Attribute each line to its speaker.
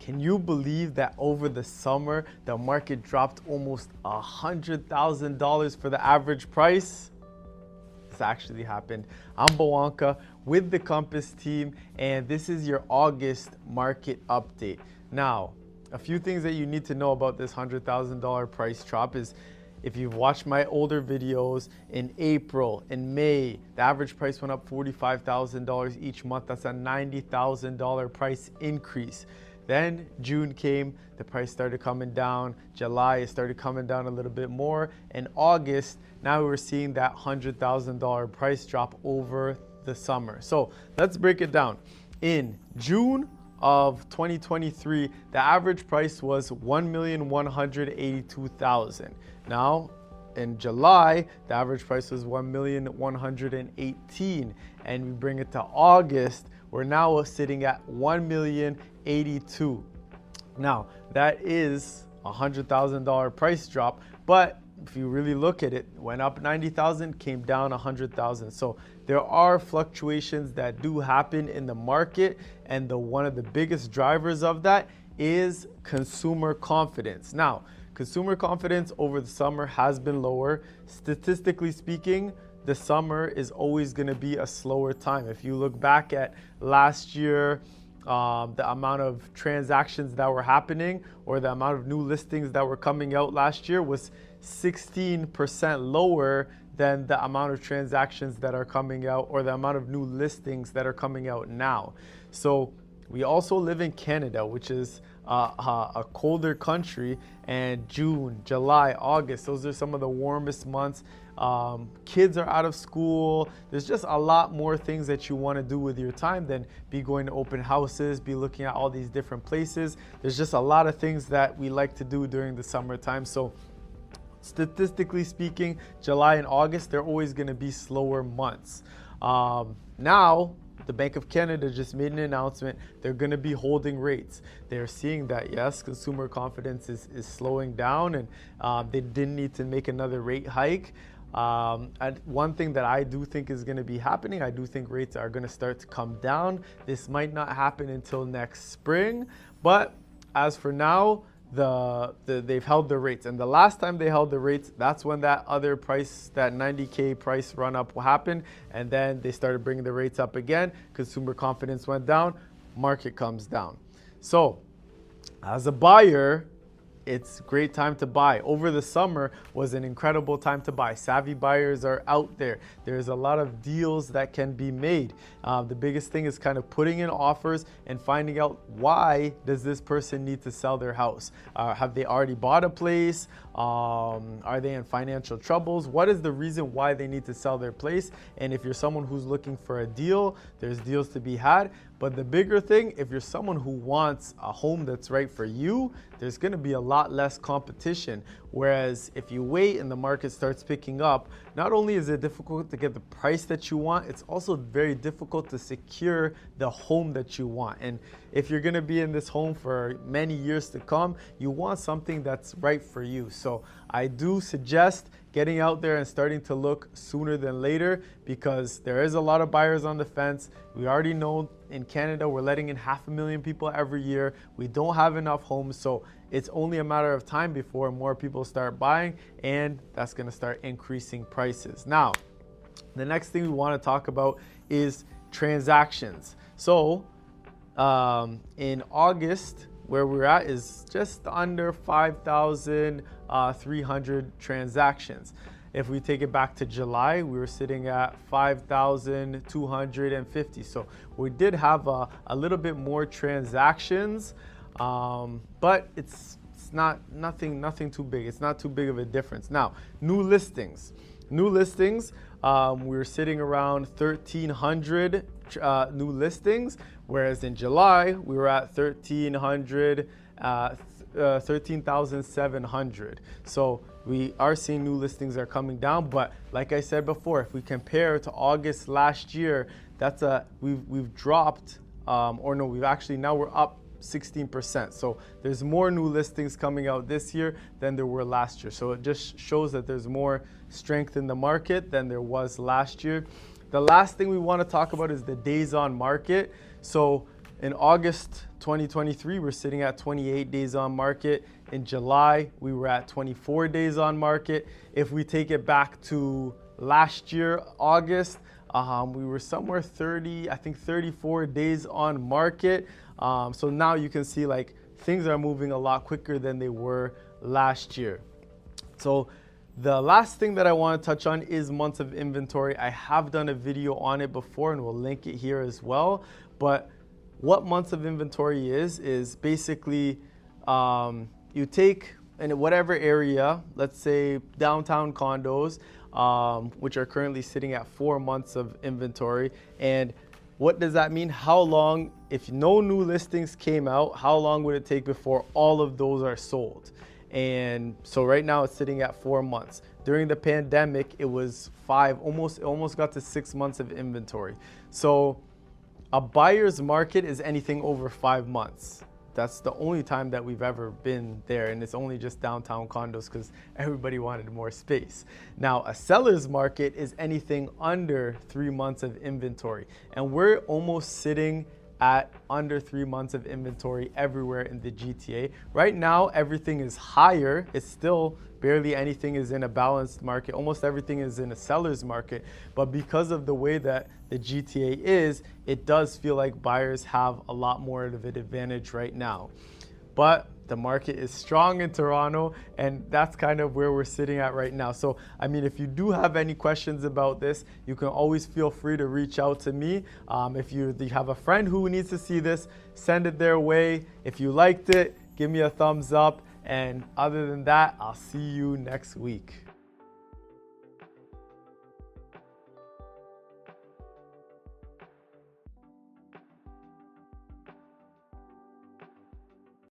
Speaker 1: Can you believe that over the summer, the market dropped almost $100,000 for the average price? This actually happened. I'm Bawanka with the Compass team, and this is your August market update. Now, a few things that you need to know about this $100,000 price drop is if you've watched my older videos, in April, in May, the average price went up $45,000 each month. That's a $90,000 price increase. Then June came, the price started coming down. July, it started coming down a little bit more. In August, now we're seeing that $100,000 price drop over the summer. So let's break it down. In June of 2023, the average price was $1,182,000. Now, in July, the average price was $1,118,000, and we bring it to August, we're now sitting at $1,082,000. Now, that is a $100,000 price drop, but if you really look at it, went up 90,000, came down 100,000. So there are fluctuations that do happen in the market, and one of the biggest drivers of that is consumer confidence. Now, consumer confidence over the summer has been lower. Statistically speaking, the summer is always going to be a slower time. If you look back at last year, the amount of transactions that were happening or the amount of new listings that were coming out last year was 16% lower than the amount of transactions that are coming out or the amount of new listings that are coming out now. So we also live in Canada, which is a colder country, and June, July, August, those are some of the warmest months. Kids are out of school. There's just a lot more things that you want to do with your time than be going to open houses, be looking at all these different places. There's just a lot of things that we like to do during the summertime. So statistically speaking, July and August, they're always going to be slower months. Now, the Bank of Canada just made an announcement. They're going to be holding rates. They're seeing that, yes, consumer confidence is slowing down, and they didn't need to make another rate hike. And one thing that I do think is going to be happening, I do think rates are going to start to come down. This might not happen until next spring, but as for now, they've held the rates, and the last time they held the rates, that's when that other price, that 90K price run up happened, and then they started bringing the rates up again. Consumer confidence went down, market comes down. So as a buyer, it's a great time to buy. Over the summer was an incredible time to buy. Savvy buyers are out there. There's a lot of deals that can be made. The biggest thing is kind of putting in offers and finding out, why does this person need to sell their house? Have they already bought a place? Are they in financial troubles? What is the reason why they need to sell their place? And if you're someone who's looking for a deal, there's deals to be had. But the bigger thing, if you're someone who wants a home that's right for you, there's going to be a lot less competition. Whereas if you wait and the market starts picking up, not only is it difficult to get the price that you want, it's also very difficult to secure the home that you want. And if you're going to be in this home for many years to come, you want something that's right for you. So I do suggest getting out there and starting to look sooner than later, because there is a lot of buyers on the fence. We already know in Canada, we're letting in 500,000 people every year. We don't have enough homes, so it's only a matter of time before more people start buying, and that's gonna start increasing prices. Now, the next thing we wanna talk about is transactions. So in August, where we're at is just under 5,300 transactions. If we take it back to July, we were sitting at 5,250. So we did have a little bit more transactions, but it's not nothing too big. It's not too big of a difference. Now, new listings. We were sitting around 1,300 new listings, whereas in July we were at 13,700. So we are seeing new listings are coming down, but like I said before, if we compare to August last year, we've dropped, now we're up 16%. So there's more new listings coming out this year than there were last year. So it just shows that there's more strength in the market than there was last year. The last thing we want to talk about is the days on market. So in August 2023, we're sitting at 28 days on market. In July, we were at 24 days on market. If we take it back to last year, August, we were somewhere 34 days on market. So now you can see like things are moving a lot quicker than they were last year. So the last thing that I want to touch on is months of inventory. I have done a video on it before and we'll link it here as well. But what months of inventory is basically you take in whatever area, let's say downtown condos, which are currently sitting at 4 months of inventory. And what does that mean? How long, if no new listings came out, how long would it take before all of those are sold? And so right now it's sitting at 4 months. During the pandemic, it was almost got to 6 months of inventory. So a buyer's market is anything over 5 months. That's the only time that we've ever been there, and it's only just downtown condos because everybody wanted more space. Now, a seller's market is anything under 3 months of inventory, and we're almost sitting at under 3 months of inventory everywhere in the GTA. Right now, everything is higher. It's still barely anything is in a balanced market. Almost everything is in a seller's market. But because of the way that the GTA is, it does feel like buyers have a lot more of an advantage right now. But the market is strong in Toronto, and that's kind of where we're sitting at right now. So, I mean, if you do have any questions about this, you can always feel free to reach out to me. If you have a friend who needs to see this, send it their way. If you liked it, give me a thumbs up. And other than that, I'll see you next week.